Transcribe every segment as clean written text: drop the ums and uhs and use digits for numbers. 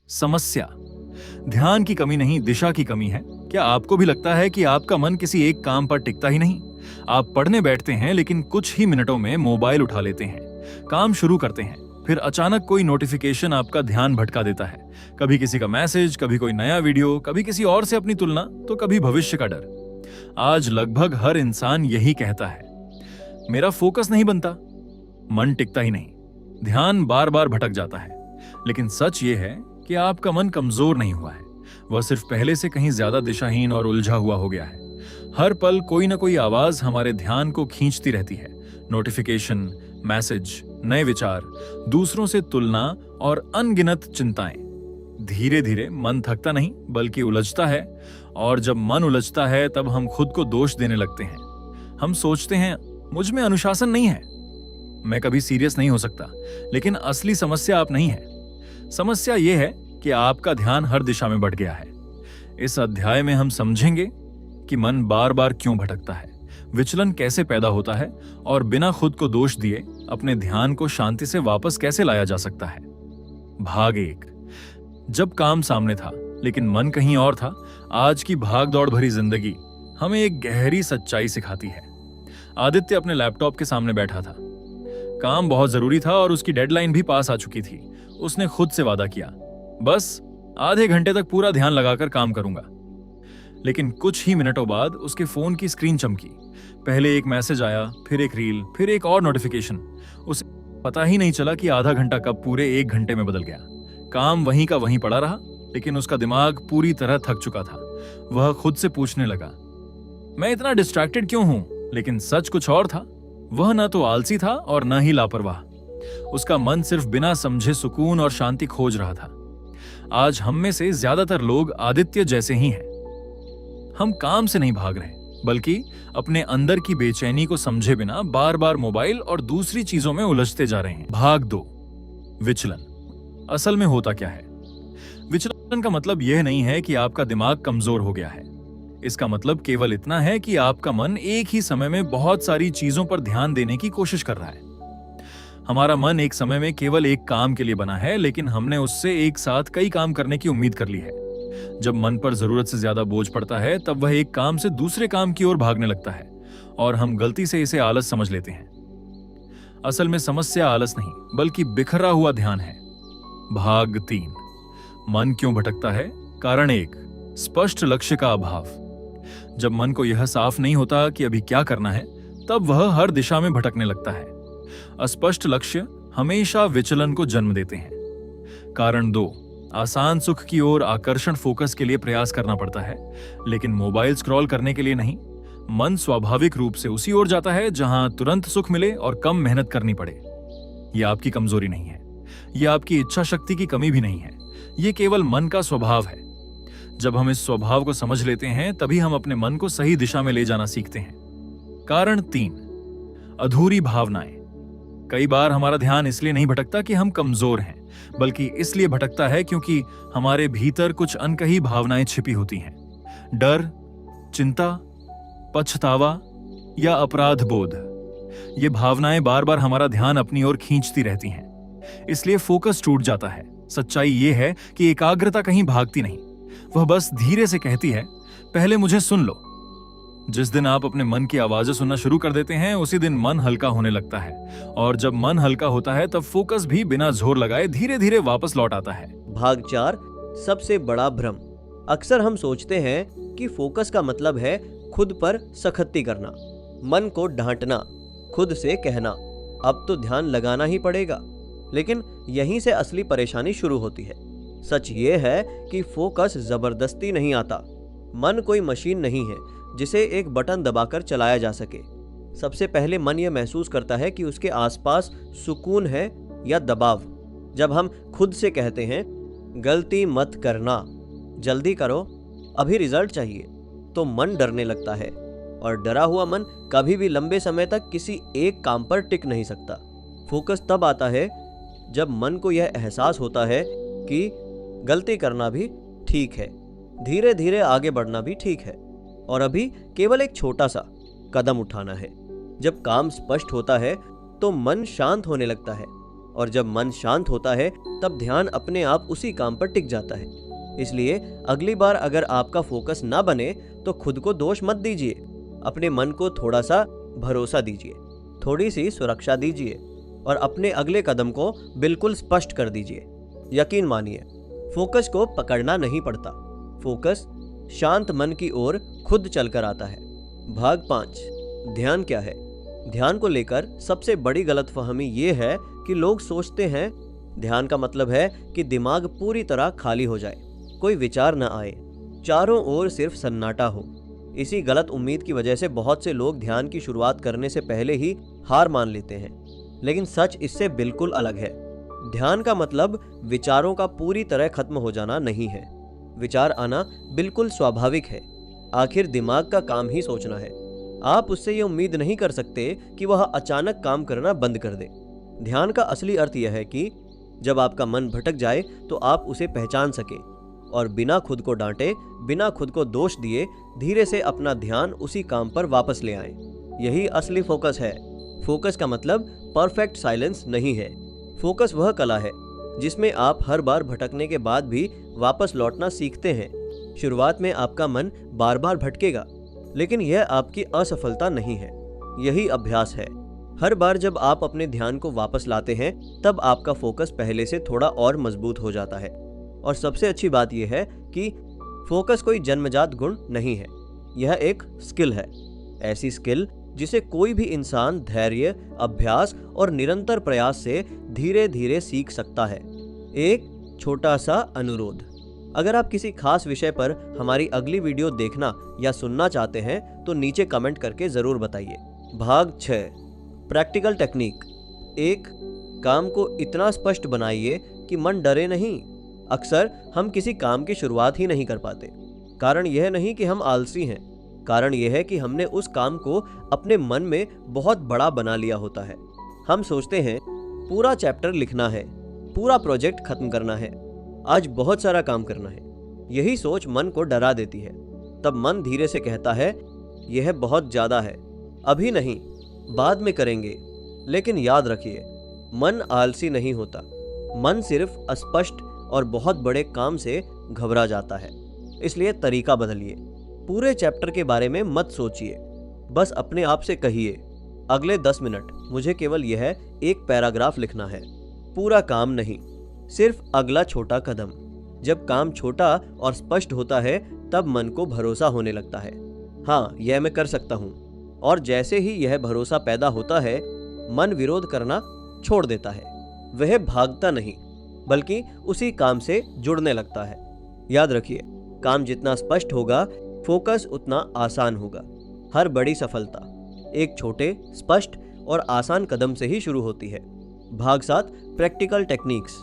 समस्या ध्यान की कमी नहीं, दिशा की कमी है। क्या आपको भी लगता है कि आपका मन किसी एक काम पर टिकता ही नहीं? आप पढ़ने बैठते हैं लेकिन कुछ ही मिनटों में मोबाइल उठा लेते हैं, काम शुरू करते हैं, फिर अचानक कोई नोटिफिकेशन आपका ध्यान भटका देता है। कभी किसी का मैसेज, कभी कोई नया वीडियो, कभी किसी और से अपनी तुलना, तो कभी भविष्य का डर। आज लगभग हर इंसान यही कहता है, मेरा फोकस नहीं बनता, मन टिकता ही नहीं, ध्यान बार बार भटक जाता है। लेकिन सच ये है कि आपका मन कमजोर नहीं हुआ है, वह सिर्फ पहले से कहीं ज्यादा दिशाहीन और उलझा हुआ हो गया है। हर पल कोई ना कोई आवाज हमारे ध्यान को खींचती रहती है। नोटिफिकेशन, मैसेज, नए विचार, दूसरों से तुलना और अनगिनत चिंताएं। धीरे धीरे मन थकता नहीं बल्कि उलझता है, और जब मन उलझता है तब हम खुद को दोष देने लगते हैं। हम सोचते हैं मुझ में अनुशासन नहीं है, मैं कभी सीरियस नहीं हो सकता। लेकिन असली समस्या आप नहीं है। समस्या यह है कि आपका ध्यान हर दिशा में बढ़ गया है। इस अध्याय में हम समझेंगे कि मन बार बार क्यों भटकता है, विचलन कैसे पैदा होता है, और बिना खुद को दोष दिए अपने ध्यान को शांति से वापस कैसे लाया जा सकता है। भाग 1। जब काम सामने था लेकिन मन कहीं और था। आज की भाग दौड़ भरी जिंदगी हमें एक गहरी सच्चाई सिखाती है। आदित्य अपने लैपटॉप के सामने बैठा था। काम बहुत जरूरी था और उसकी डेडलाइन भी पास आ चुकी थी। उसने खुद से वादा किया, बस आधे घंटे तक पूरा ध्यान लगाकर काम करूंगा। लेकिन कुछ ही मिनटों बाद उसके फोन की स्क्रीन चमकी। पहले एक मैसेज आया, फिर एक रील, फिर एक और नोटिफिकेशन। उसे पता ही नहीं चला कि आधा घंटा कब पूरे 1 घंटे में बदल गया। काम वहीं का वहीं पड़ा रहा, लेकिन उसका दिमाग पूरी तरह थक चुका था। वह खुद से पूछने लगा, मैं इतना डिस्ट्रैक्टेड क्यों हूं? लेकिन सच कुछ और था। वह न तो आलसी था और न ही लापरवाह। उसका मन सिर्फ बिना समझे सुकून और शांति खोज रहा था। आज हम में से ज्यादातर लोग आदित्य जैसे ही हैं। हम काम से नहीं भाग रहे, बल्कि अपने अंदर की बेचैनी को समझे बिना बार बार मोबाइल और दूसरी चीजों में उलझते जा रहे हैं। भाग 2। विचलन। असल में होता क्या है? विचलन का मतलब यह नहीं है कि आपका दिमाग कमजोर हो गया है। इसका मतलब केवल इतना है कि आपका मन एक ही समय में बहुत सारी चीजों पर ध्यान देने की कोशिश कर रहा है। हमारा मन एक समय में केवल एक काम के लिए बना है, लेकिन हमने उससे एक साथ कई काम करने की उम्मीद कर ली है। जब मन पर जरूरत से ज्यादा बोझ पड़ता है तब वह एक काम से दूसरे काम की ओर भागने लगता है, और हम गलती से इसे आलस समझ लेते हैं। असल में समस्या आलस नहीं बल्कि बिखरा हुआ ध्यान है। भाग 3। मन क्यों भटकता है? कारण 1, स्पष्ट लक्ष्य का अभाव। जब मन को यह साफ नहीं होता कि अभी क्या करना है, तब वह हर दिशा में भटकने लगता है। अस्पष्ट लक्ष्य हमेशा विचलन को जन्म देते हैं। कारण 2, आसान सुख की ओर आकर्षण फोकस के लिए प्रयास करना पड़ता है, लेकिन मोबाइल स्क्रॉल करने के लिए नहीं। मन स्वाभाविक रूप से उसी ओर जाता है जहां तुरंत सुख मिले और कम मेहनत करनी पड़े। यह आपकी कमजोरी नहीं है, यह आपकी इच्छा शक्ति की कमी भी नहीं है, यह केवल मन का स्वभाव है। जब हम इस स्वभाव को समझ लेते हैं तभी हम अपने मन को सही दिशा में ले जाना सीखते हैं। कारण 3, अधूरी भावनाएं। कई बार हमारा ध्यान इसलिए नहीं भटकता कि हम कमजोर हैं, बल्कि इसलिए भटकता है क्योंकि हमारे भीतर कुछ अनकही भावनाएं छिपी होती हैं। डर, चिंता, पछतावा या अपराध बोध। ये भावनाएं बार बार हमारा ध्यान अपनी ओर खींचती रहती हैं, इसलिए फोकस टूट जाता है। सच्चाई ये है कि एकाग्रता कहीं भागती नहीं, वह बस धीरे से कहती है, पहले मुझे सुन लो। जिस दिन आप अपने मन की आवाजें सुनना शुरू कर देते हैं, उसी दिन मन हल्का होने लगता है, और जब मन हल्का होता है तब फोकस भी बिना जोर लगाए धीरे धीरे वापस लौट आता है। भाग 4। सबसे बड़ा भ्रम। अक्सर हम सोचते हैं कि फोकस का मतलब है खुद पर सख्ती करना, मन को डांटना, खुद से कहना, अब तो ध्यान लगाना ही पड़ेगा। लेकिन यहीं से असली परेशानी शुरू होती है। सच ये है कि फोकस जबरदस्ती नहीं आता। मन कोई मशीन नहीं है जिसे एक बटन दबाकर चलाया जा सके। सबसे पहले मन यह महसूस करता है कि उसके आसपास सुकून है या दबाव। जब हम खुद से कहते हैं, गलती मत करना, जल्दी करो, अभी रिजल्ट चाहिए, तो मन डरने लगता है, और डरा हुआ मन कभी भी लंबे समय तक किसी एक काम पर टिक नहीं सकता। फोकस तब आता है जब मन को यह एहसास होता है कि गलती करना भी ठीक है, धीरे धीरे आगे बढ़ना भी ठीक है, और अभी केवल एक छोटा सा कदम उठाना है। जब काम स्पष्ट होता है तो मन शांत होने लगता है और जब मन शांत होता है तब ध्यान अपने आप उसी काम पर टिक जाता है। इसलिए अगली बार अगर आपका फोकस ना बने तो खुद को दोष मत दीजिए। अपने मन को थोड़ा सा भरोसा दीजिए, थोड़ी सी सुरक्षा दीजिए और अपने अगले कदम को बिल्कुल स्पष्ट कर दीजिए। यकीन मानिए, फोकस को पकड़ना नहीं पड़ता, फोकस शांत मन की ओर खुद चलकर आता है। भाग 5, ध्यान क्या है? ध्यान को लेकर सबसे बड़ी गलतफहमी ये है कि लोग सोचते हैं ध्यान का मतलब है कि दिमाग पूरी तरह खाली हो जाए, कोई विचार न आए, चारों ओर सिर्फ सन्नाटा हो। इसी गलत उम्मीद की वजह से बहुत से लोग ध्यान की शुरुआत करने से पहले ही हार मान लेते हैं। लेकिन सच इससे बिल्कुल अलग है। ध्यान का मतलब विचारों का पूरी तरह खत्म हो जाना नहीं है। विचार आना बिल्कुल स्वाभाविक है, आखिर दिमाग का काम ही सोचना है। आप उससे ये उम्मीद नहीं कर सकते कि वह अचानक काम करना बंद कर दे। ध्यान का असली अर्थ यह है कि जब आपका मन भटक जाए तो आप उसे पहचान सके और बिना खुद को डांटे, बिना खुद को दोष दिए धीरे से अपना ध्यान उसी काम पर वापस ले आए। यही असली फोकस है। फोकस का मतलब परफेक्ट साइलेंस नहीं है। फोकस वह कला है जिसमें आप हर बार भटकने के बाद भी वापस लौटना सीखते हैं। शुरुआत में आपका मन बार बार भटकेगा, लेकिन यह आपकी असफलता नहीं है, यही अभ्यास है। हर बार जब आप अपने ध्यान को वापस लाते हैं तब आपका फोकस पहले से थोड़ा और मजबूत हो जाता है। और सबसे अच्छी बात यह है कि फोकस कोई जन्मजात गुण नहीं है, यह एक स्किल है। ऐसी स्किल जिसे कोई भी इंसान धैर्य, अभ्यास और निरंतर प्रयास से धीरे धीरे सीख सकता है। एक छोटा सा अनुरोध, अगर आप किसी खास विषय पर हमारी अगली वीडियो देखना या सुनना चाहते हैं तो नीचे कमेंट करके जरूर बताइए। भाग 6, प्रैक्टिकल टेक्निक। 1, काम को इतना स्पष्ट बनाइए कि मन डरे नहीं। अक्सर हम किसी काम की शुरुआत ही नहीं कर पाते। कारण यह नहीं कि हम आलसी हैं, कारण यह है कि हमने उस काम को अपने मन में बहुत बड़ा बना लिया होता है। हम सोचते हैं पूरा चैप्टर लिखना है, पूरा प्रोजेक्ट खत्म करना है, आज बहुत सारा काम करना है। यही सोच मन को डरा देती है। तब मन धीरे से कहता है यह बहुत ज्यादा है, अभी नहीं, बाद में करेंगे। लेकिन याद रखिए, मन आलसी नहीं होता, मन सिर्फ अस्पष्ट और बहुत बड़े काम से घबरा जाता है। इसलिए तरीका बदलिए। पूरे चैप्टर के बारे में मत सोचिए, बस अपने आप से कहिए अगले 10 मिनट मुझे केवल यह एक पैराग्राफ लिखना है, पूरा काम नहीं, सिर्फ अगला छोटा कदम। जब काम छोटा और स्पष्ट होता है तब मन को भरोसा होने लगता है, हाँ यह मैं कर सकता हूँ। और जैसे ही यह भरोसा पैदा होता है मन विरोध करना छोड़ देता है। वह भागता नहीं बल्कि उसी काम से जुड़ने लगता है। याद रखिए, काम जितना स्पष्ट होगा फोकस उतना आसान होगा। हर बड़ी सफलता एक छोटे, स्पष्ट और आसान कदम से ही शुरू होती है। भाग 7, प्रैक्टिकल टेक्निक्स।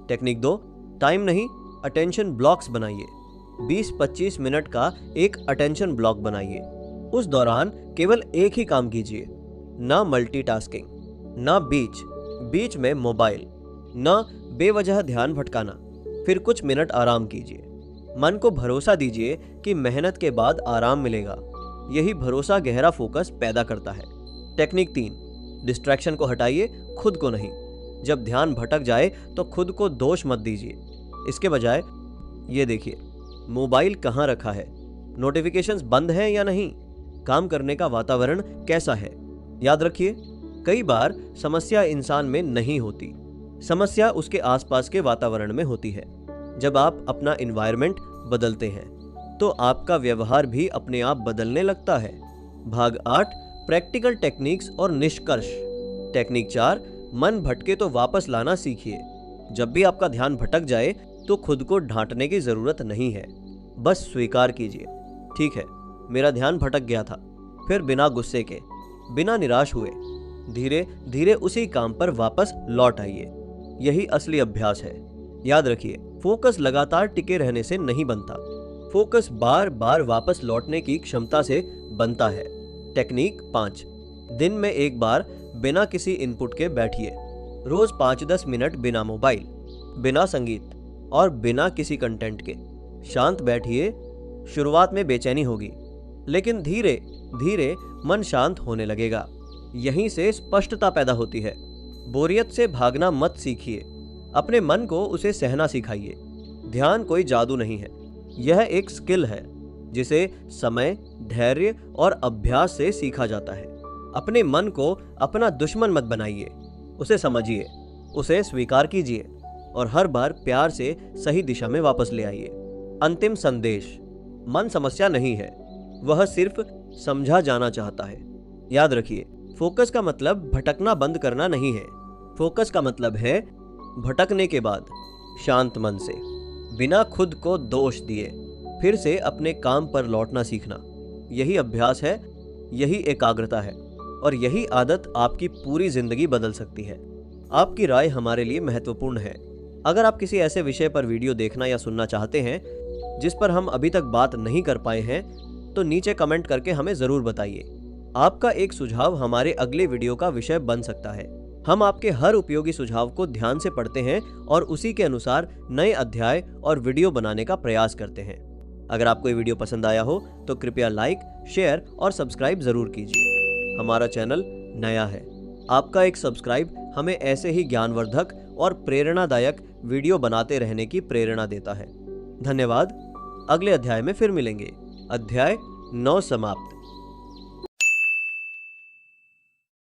टेक्निक 2, टाइम नहीं, अटेंशन ब्लॉक्स बनाइए। 20-25 मिनट का एक अटेंशन ब्लॉक बनाइए। उस दौरान केवल एक ही काम कीजिए, ना मल्टीटास्किंग, ना बीच में मोबाइल, ना बेवजह ध्यान भटकाना। फिर कुछ मिनट आराम कीजिए। मन को भरोसा दीजिए कि मेहनत के बाद आराम मिलेगा। यही भरोसा गहरा फोकस पैदा करता है। टेक्निक 3, डिस्ट्रैक्शन को हटाइए, खुद को नहीं। जब ध्यान भटक जाए तो खुद को दोष मत दीजिए। इसके बजाय ये देखिए, मोबाइल कहाँ रखा है, नोटिफिकेशंस बंद हैं या नहीं, काम करने का वातावरण कैसा है। याद रखिए, कई बार समस्या इंसान में नहीं होती, समस्या उसके आसपास के वातावरण में होती है। जब आप अपना एनवायरनमेंट बदलते हैं तो आपका व्यवहार भी अपने आप बदलने लगता है। भाग 8, प्रैक्टिकल टेक्निक्स और निष्कर्ष। टेक्निक 4, मन भटके तो वापस लाना सीखिए। जब भी आपका ध्यान भटक जाए तो खुद को डांटने की जरूरत नहीं है, बस स्वीकार कीजिए, ठीक है मेरा ध्यान भटक गया था। फिर बिना गुस्से के, बिना निराश हुए धीरे धीरे उसी काम पर वापस लौट आइए। यही असली अभ्यास है। याद रखिए, फोकस लगातार टिके रहने से नहीं बनता, फोकस बार बार वापस लौटने की क्षमता से बनता है। टेक्निक 5, दिन में एक बार बिना किसी इनपुट के बैठिए। रोज 5-10 मिनट बिना मोबाइल, बिना संगीत और बिना किसी कंटेंट के शांत बैठिए। शुरुआत में बेचैनी होगी, लेकिन धीरे धीरे मन शांत होने लगेगा। यहीं से स्पष्टता पैदा होती है। बोरियत से भागना मत सीखिए, अपने मन को उसे सहना सिखाइए। ध्यान कोई जादू नहीं है, यह एक स्किल है जिसे समय, धैर्य और अभ्यास से सीखा जाता है। अपने मन को अपना दुश्मन मत बनाइए, उसे समझिए, उसे स्वीकार कीजिए और हर बार प्यार से सही दिशा में वापस ले आइए। अंतिम संदेश, मन समस्या नहीं है, वह सिर्फ समझा जाना चाहता है। याद रखिए, फोकस का मतलब भटकना बंद करना नहीं है। फोकस का मतलब है भटकने के बाद शांत मन से, बिना खुद को दोष दिए, फिर से अपने काम पर लौटना सीखना। यही अभ्यास है, यही एकाग्रता है और यही आदत आपकी पूरी जिंदगी बदल सकती है। आपकी राय हमारे लिए महत्वपूर्ण है। अगर आप किसी ऐसे विषय पर वीडियो देखना या सुनना चाहते हैं जिस पर हम अभी तक बात नहीं कर पाए हैं, तो नीचे कमेंट करके हमें जरूर बताइए। आपका एक सुझाव हमारे अगले वीडियो का विषय बन सकता है। हम आपके हर उपयोगी सुझाव को ध्यान से पढ़ते हैं और उसी के अनुसार नए अध्याय और वीडियो बनाने का प्रयास करते हैं। अगर आपको ये वीडियो पसंद आया हो तो कृपया लाइक, शेयर और सब्सक्राइब जरूर कीजिए। हमारा चैनल नया है, आपका एक सब्सक्राइब हमें ऐसे ही ज्ञानवर्धक और प्रेरणादायक वीडियो बनाते रहने की प्रेरणा देता है। धन्यवाद। अगले अध्याय में फिर मिलेंगे। अध्याय 9 समाप्त।